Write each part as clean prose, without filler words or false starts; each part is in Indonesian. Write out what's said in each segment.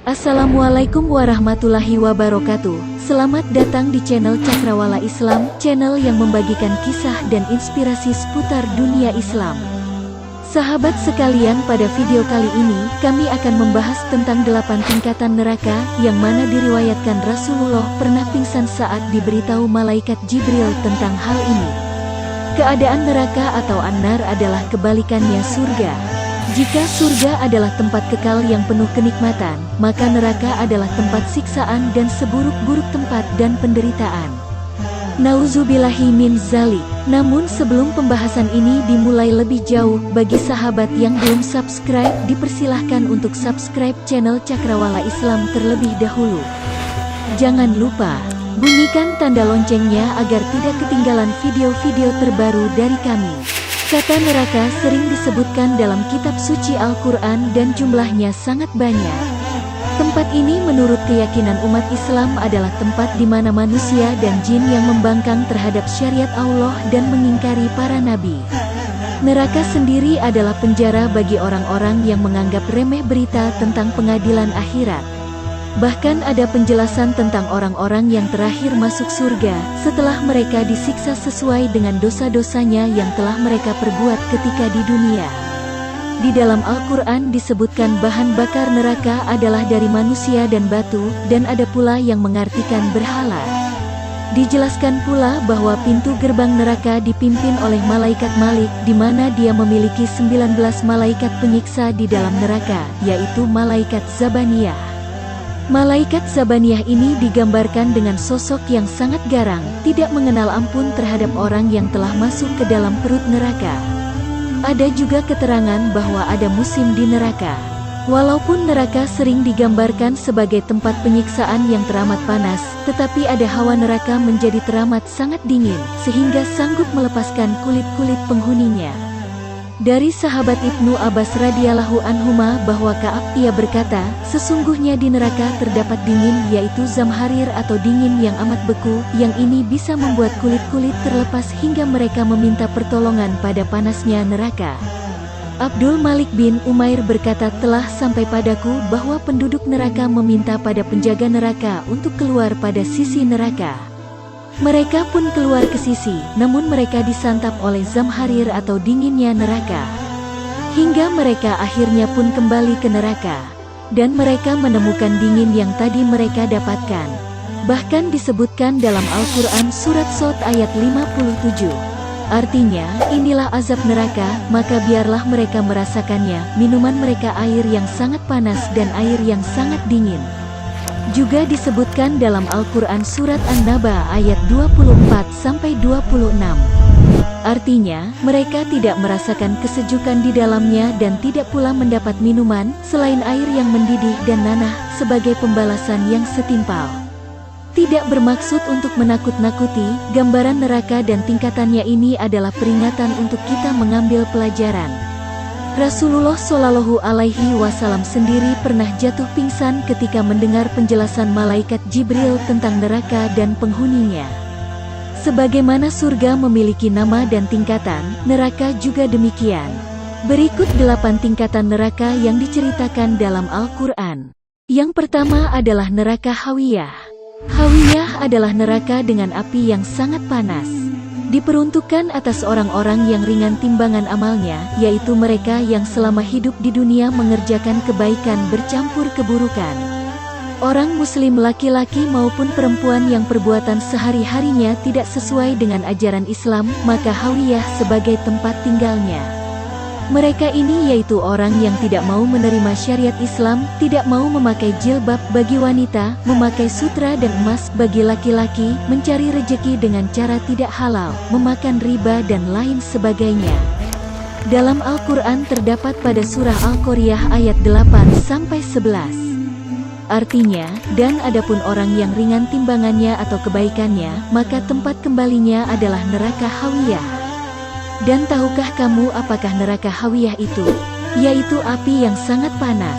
Assalamualaikum warahmatullahi wabarakatuh. Selamat datang di channel Cakrawala Islam, channel yang membagikan kisah dan inspirasi seputar dunia Islam. Sahabat sekalian, pada video kali ini, kami akan membahas tentang 8 tingkatan neraka, yang mana diriwayatkan Rasulullah pernah pingsan saat diberitahu malaikat Jibril tentang hal ini. Keadaan neraka atau an-nar adalah kebalikannya surga. Jika surga adalah tempat kekal yang penuh kenikmatan, maka neraka adalah tempat siksaan dan seburuk-buruk tempat dan penderitaan. Nauzubillahi min zalik. Namun sebelum pembahasan ini dimulai lebih jauh, bagi sahabat yang belum subscribe, dipersilahkan untuk subscribe channel Cakrawala Islam terlebih dahulu. Jangan lupa bunyikan tanda loncengnya agar tidak ketinggalan video-video terbaru dari kami. Kata neraka sering disebutkan dalam kitab suci Al-Quran dan jumlahnya sangat banyak. Tempat ini menurut keyakinan umat Islam adalah tempat di mana manusia dan jin yang membangkang terhadap syariat Allah dan mengingkari para nabi. Neraka sendiri adalah penjara bagi orang-orang yang menganggap remeh berita tentang pengadilan akhirat. Bahkan ada penjelasan tentang orang-orang yang terakhir masuk surga, setelah mereka disiksa sesuai dengan dosa-dosanya yang telah mereka perbuat ketika di dunia. Di dalam Al-Quran disebutkan bahan bakar neraka adalah dari manusia dan batu, dan ada pula yang mengartikan berhala. Dijelaskan pula bahwa pintu gerbang neraka dipimpin oleh malaikat Malik, di mana dia memiliki 19 malaikat penyiksa di dalam neraka, yaitu malaikat Zabaniyah. Malaikat Zabaniyah ini digambarkan dengan sosok yang sangat garang, tidak mengenal ampun terhadap orang yang telah masuk ke dalam perut neraka. Ada juga keterangan bahwa ada musim di neraka. Walaupun neraka sering digambarkan sebagai tempat penyiksaan yang teramat panas, tetapi ada hawa neraka menjadi teramat sangat dingin, sehingga sanggup melepaskan kulit-kulit penghuninya. Dari sahabat Ibnu Abbas radhiyallahu anhuma bahwa Ka'ab ia berkata, sesungguhnya di neraka terdapat dingin, yaitu zamharir atau dingin yang amat beku, yang ini bisa membuat kulit-kulit terlepas hingga mereka meminta pertolongan pada panasnya neraka. Abdul Malik bin Umair berkata, telah sampai padaku bahwa penduduk neraka meminta pada penjaga neraka untuk keluar pada sisi neraka. Mereka pun keluar ke sisi, namun mereka disantap oleh zamharir atau dinginnya neraka. Hingga mereka akhirnya pun kembali ke neraka. Dan mereka menemukan dingin yang tadi mereka dapatkan. Bahkan disebutkan dalam Al-Quran surat Shad ayat 57. Artinya, inilah azab neraka, maka biarlah mereka merasakannya, minuman mereka air yang sangat panas dan air yang sangat dingin. Juga disebutkan dalam Al-Quran surat An-Naba ayat 24-26. Artinya, mereka tidak merasakan kesejukan di dalamnya dan tidak pula mendapat minuman, selain air yang mendidih dan nanah, sebagai pembalasan yang setimpal. Tidak bermaksud untuk menakut-nakuti, gambaran neraka dan tingkatannya ini adalah peringatan untuk kita mengambil pelajaran. Rasulullah Shallallahu Alaihi Wasallam sendiri pernah jatuh pingsan ketika mendengar penjelasan malaikat Jibril tentang neraka dan penghuninya. Sebagaimana surga memiliki nama dan tingkatan, neraka juga demikian. Berikut 8 tingkatan neraka yang diceritakan dalam Al-Quran. Yang pertama adalah neraka Hawiyah. Hawiyah adalah neraka dengan api yang sangat panas. Diperuntukkan atas orang-orang yang ringan timbangan amalnya, yaitu mereka yang selama hidup di dunia mengerjakan kebaikan bercampur keburukan. Orang muslim laki-laki maupun perempuan yang perbuatan sehari-harinya tidak sesuai dengan ajaran Islam, maka Hawiyah sebagai tempat tinggalnya. Mereka ini yaitu orang yang tidak mau menerima syariat Islam, tidak mau memakai jilbab bagi wanita, memakai sutra dan emas bagi laki-laki, mencari rejeki dengan cara tidak halal, memakan riba dan lain sebagainya. Dalam Al-Quran terdapat pada surah Al-Qoriyah ayat 8-11. Artinya, dan adapun orang yang ringan timbangannya atau kebaikannya, maka tempat kembalinya adalah neraka Hawiyah. Dan tahukah kamu apakah neraka Hawiyah itu? Yaitu api yang sangat panas.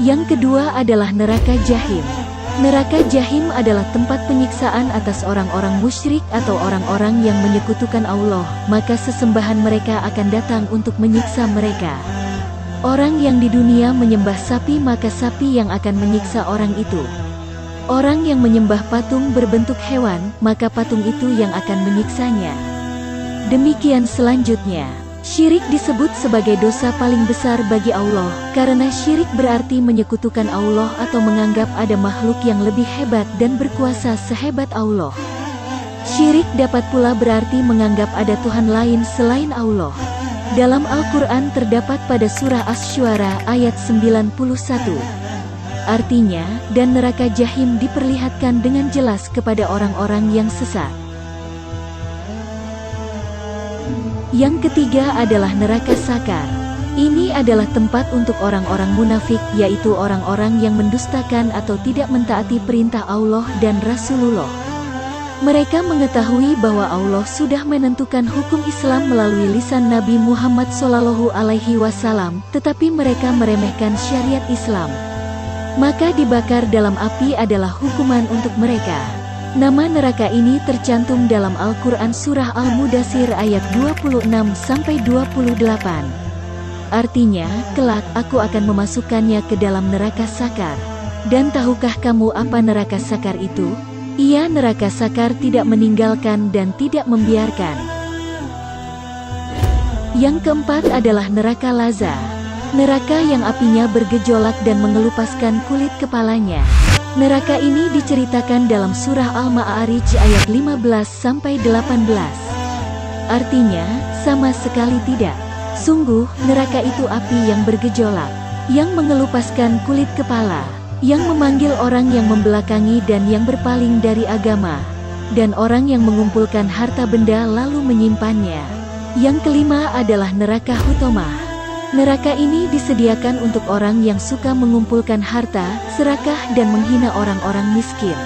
Yang kedua adalah neraka Jahim. Neraka Jahim adalah tempat penyiksaan atas orang-orang musyrik atau orang-orang yang menyekutukan Allah, maka sesembahan mereka akan datang untuk menyiksa mereka. Orang yang di dunia menyembah sapi maka sapi yang akan menyiksa orang itu. Orang yang menyembah patung berbentuk hewan, maka patung itu yang akan menyiksanya. Demikian selanjutnya. Syirik disebut sebagai dosa paling besar bagi Allah, karena syirik berarti menyekutukan Allah atau menganggap ada makhluk yang lebih hebat dan berkuasa sehebat Allah. Syirik dapat pula berarti menganggap ada Tuhan lain selain Allah. Dalam Al-Quran terdapat pada surah Asy-Syu'ara ayat 91. Artinya, dan neraka Jahim diperlihatkan dengan jelas kepada orang-orang yang sesat. Yang ketiga adalah neraka Sakar. Ini adalah tempat untuk orang-orang munafik, yaitu orang-orang yang mendustakan atau tidak mentaati perintah Allah dan Rasulullah. Mereka mengetahui bahwa Allah sudah menentukan hukum Islam melalui lisan Nabi Muhammad SAW, tetapi mereka meremehkan syariat Islam. Maka dibakar dalam api adalah hukuman untuk mereka. Nama neraka ini tercantum dalam Al-Quran Surah Al-Mudaththir ayat 26-28. Artinya, kelak aku akan memasukkannya ke dalam neraka Sakar. Dan tahukah kamu apa neraka Sakar itu? Ia neraka Sakar tidak meninggalkan dan tidak membiarkan. Yang keempat adalah neraka Lazza. Neraka yang apinya bergejolak dan mengelupaskan kulit kepalanya. Neraka ini diceritakan dalam surah Al-Ma'arij ayat 15-18. Artinya, sama sekali tidak. Sungguh, neraka itu api yang bergejolak, yang mengelupaskan kulit kepala, yang memanggil orang yang membelakangi dan yang berpaling dari agama, dan orang yang mengumpulkan harta benda lalu menyimpannya. Yang kelima adalah neraka Hutomah. Neraka ini disediakan untuk orang yang suka mengumpulkan harta, serakah dan menghina orang-orang miskin.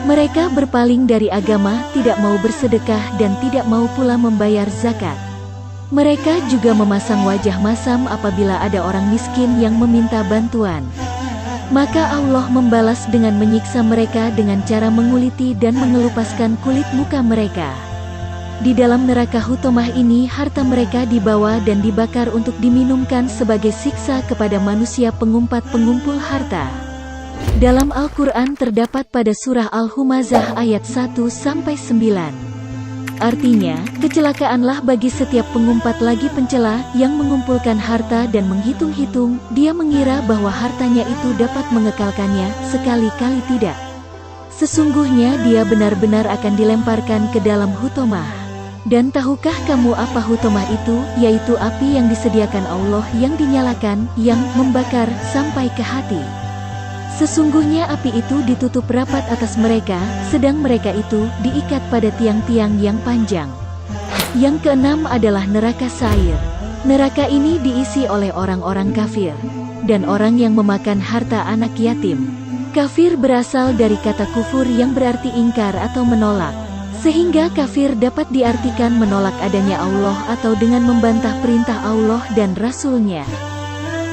Mereka berpaling dari agama, tidak mau bersedekah dan tidak mau pula membayar zakat. Mereka juga memasang wajah masam apabila ada orang miskin yang meminta bantuan. Maka Allah membalas dengan menyiksa mereka dengan cara menguliti dan mengelupaskan kulit muka mereka. Di dalam neraka Hutomah ini harta mereka dibawa dan dibakar untuk diminumkan sebagai siksa kepada manusia pengumpat-pengumpul harta. Dalam Al-Quran terdapat pada surah Al-Humazah ayat 1-9. Artinya, kecelakaanlah bagi setiap pengumpat lagi pencela yang mengumpulkan harta dan menghitung-hitung, dia mengira bahwa hartanya itu dapat mengekalkannya, sekali-kali tidak. Sesungguhnya dia benar-benar akan dilemparkan ke dalam Hutomah. Dan tahukah kamu apa Hutomah itu? Yaitu api yang disediakan Allah yang dinyalakan, yang membakar sampai ke hati. Sesungguhnya api itu ditutup rapat atas mereka, sedang mereka itu diikat pada tiang-tiang yang panjang. Yang keenam adalah neraka Sa'ir. Neraka ini diisi oleh orang-orang kafir dan orang yang memakan harta anak yatim. Kafir berasal dari kata kufur yang berarti ingkar atau menolak. Sehingga kafir dapat diartikan menolak adanya Allah atau dengan membantah perintah Allah dan Rasul-Nya.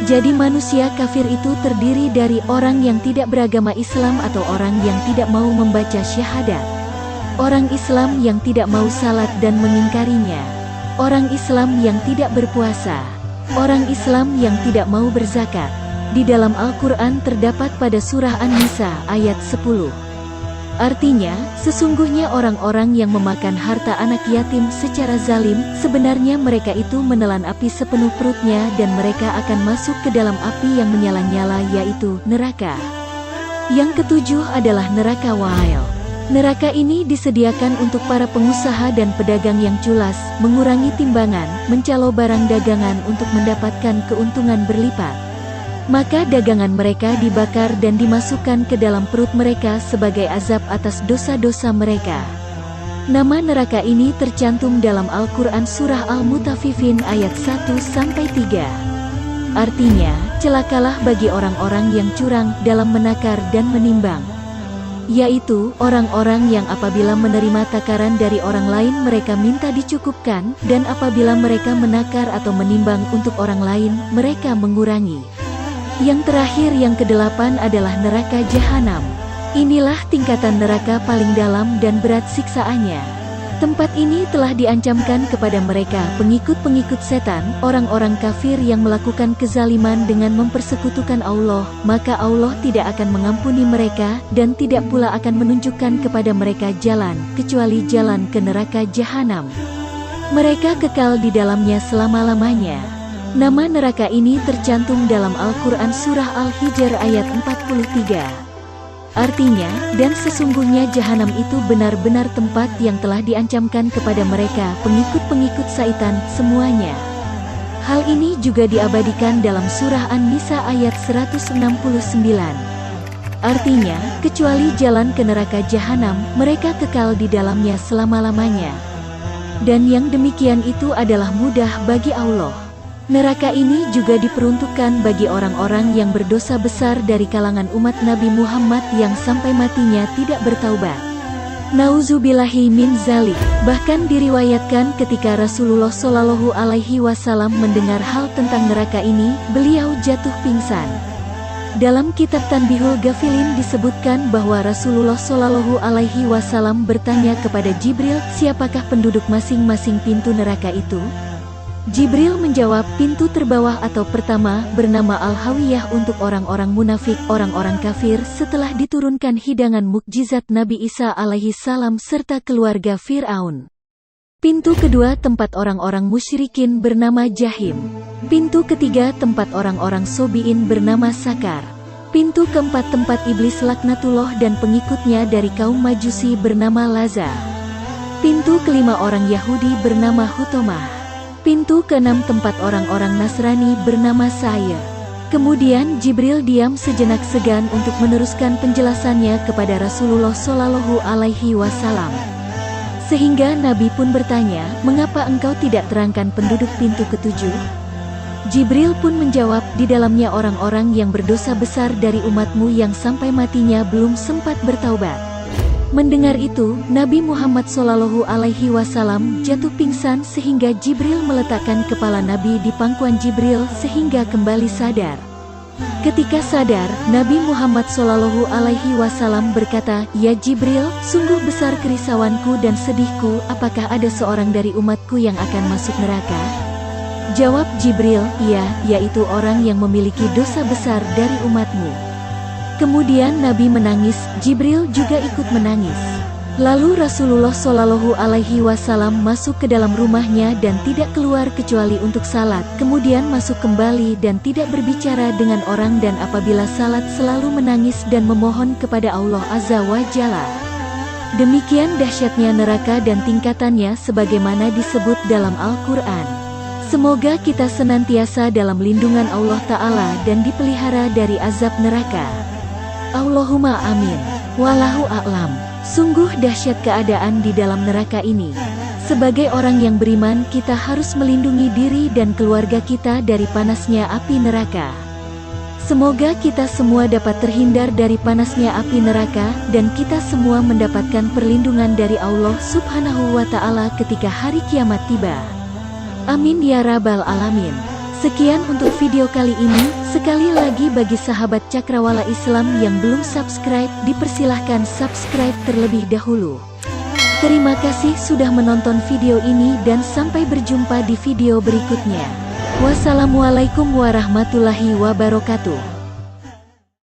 Jadi manusia kafir itu terdiri dari orang yang tidak beragama Islam atau orang yang tidak mau membaca syahadat. Orang Islam yang tidak mau salat dan mengingkarinya. Orang Islam yang tidak berpuasa. Orang Islam yang tidak mau berzakat. Di dalam Al-Quran terdapat pada surah An-Nisa ayat 10. Artinya, sesungguhnya orang-orang yang memakan harta anak yatim secara zalim, sebenarnya mereka itu menelan api sepenuh perutnya dan mereka akan masuk ke dalam api yang menyala-nyala yaitu neraka. Yang ketujuh adalah neraka Wa'il. Neraka ini disediakan untuk para pengusaha dan pedagang yang culas, mengurangi timbangan, mencalo barang dagangan untuk mendapatkan keuntungan berlipat. Maka dagangan mereka dibakar dan dimasukkan ke dalam perut mereka sebagai azab atas dosa-dosa mereka. Nama neraka ini tercantum dalam Al-Quran Surah Al-Mutaffifin ayat 1-3. Artinya, celakalah bagi orang-orang yang curang dalam menakar dan menimbang. Yaitu, orang-orang yang apabila menerima takaran dari orang lain mereka minta dicukupkan, dan apabila mereka menakar atau menimbang untuk orang lain, mereka mengurangi. Yang terakhir yang kedelapan adalah neraka Jahanam. Inilah tingkatan neraka paling dalam dan berat siksaannya. Tempat ini telah diancamkan kepada mereka, pengikut-pengikut setan, orang-orang kafir yang melakukan kezaliman dengan mempersekutukan Allah, maka Allah tidak akan mengampuni mereka, dan tidak pula akan menunjukkan kepada mereka jalan, kecuali jalan ke neraka jahanam. Mereka kekal di dalamnya selama-lamanya. Nama neraka ini tercantum dalam Al-Quran Surah Al-Hijr ayat 43. Artinya, dan sesungguhnya jahanam itu benar-benar tempat yang telah diancamkan kepada mereka, pengikut-pengikut syaitan, semuanya. Hal ini juga diabadikan dalam surah An-Nisa ayat 169. Artinya, kecuali jalan ke neraka jahanam, mereka kekal di dalamnya selama-lamanya. Dan yang demikian itu adalah mudah bagi Allah. Neraka ini juga diperuntukkan bagi orang-orang yang berdosa besar dari kalangan umat Nabi Muhammad yang sampai matinya tidak bertaubat. Nauzubillahi min zalik. Bahkan diriwayatkan ketika Rasulullah Shallallahu Alaihi Wasallam mendengar hal tentang neraka ini, beliau jatuh pingsan. Dalam kitab Tanbihul Ghafilin disebutkan bahwa Rasulullah Shallallahu Alaihi Wasallam bertanya kepada Jibril, siapakah penduduk masing-masing pintu neraka itu? Jibril menjawab, pintu terbawah atau pertama, bernama Al-Hawiyah untuk orang-orang munafik, orang-orang kafir setelah diturunkan hidangan mukjizat Nabi Isa alaihi salam serta keluarga Fir'aun. Pintu kedua tempat orang-orang musyrikin bernama Jahim. Pintu ketiga tempat orang-orang Sobiin bernama Sakar. Pintu keempat tempat iblis laknatullah dan pengikutnya dari kaum Majusi bernama Laza. Pintu kelima orang Yahudi bernama Hutomah. Pintu keenam tempat orang-orang Nasrani bernama Sa'ir. Kemudian Jibril diam sejenak segan untuk meneruskan penjelasannya kepada Rasulullah Shallallahu Alaihi Wasallam. Sehingga Nabi pun bertanya, mengapa engkau tidak terangkan penduduk pintu ketujuh? Jibril pun menjawab, di dalamnya orang-orang yang berdosa besar dari umatmu yang sampai matinya belum sempat bertaubat. Mendengar itu, Nabi Muhammad Shallallahu Alaihi Wasallam jatuh pingsan sehingga Jibril meletakkan kepala Nabi di pangkuan Jibril sehingga kembali sadar. Ketika sadar, Nabi Muhammad Shallallahu Alaihi Wasallam berkata, ya Jibril, sungguh besar kerisauanku dan sedihku, apakah ada seorang dari umatku yang akan masuk neraka? Jawab Jibril, iya, yaitu orang yang memiliki dosa besar dari umatmu. Kemudian Nabi menangis, Jibril juga ikut menangis. Lalu Rasulullah Shallallahu Alaihi Wasallam masuk ke dalam rumahnya dan tidak keluar kecuali untuk salat, kemudian masuk kembali dan tidak berbicara dengan orang dan apabila salat selalu menangis dan memohon kepada Allah Azza wa Jalla. Demikian dahsyatnya neraka dan tingkatannya sebagaimana disebut dalam Al-Quran. Semoga kita senantiasa dalam lindungan Allah Ta'ala dan dipelihara dari azab neraka. Allahumma amin. Wallahu a'lam. Sungguh dahsyat keadaan di dalam neraka ini. Sebagai orang yang beriman, kita harus melindungi diri dan keluarga kita dari panasnya api neraka. Semoga kita semua dapat terhindar dari panasnya api neraka, dan kita semua mendapatkan perlindungan dari Allah Subhanahu wa Ta'ala ketika hari kiamat tiba. Amin ya Rabbal Alamin. Sekian untuk video kali ini. Sekali lagi bagi sahabat Cakrawala Islam yang belum subscribe, dipersilahkan subscribe terlebih dahulu. Terima kasih sudah menonton video ini dan sampai berjumpa di video berikutnya. Wassalamualaikum warahmatullahi wabarakatuh.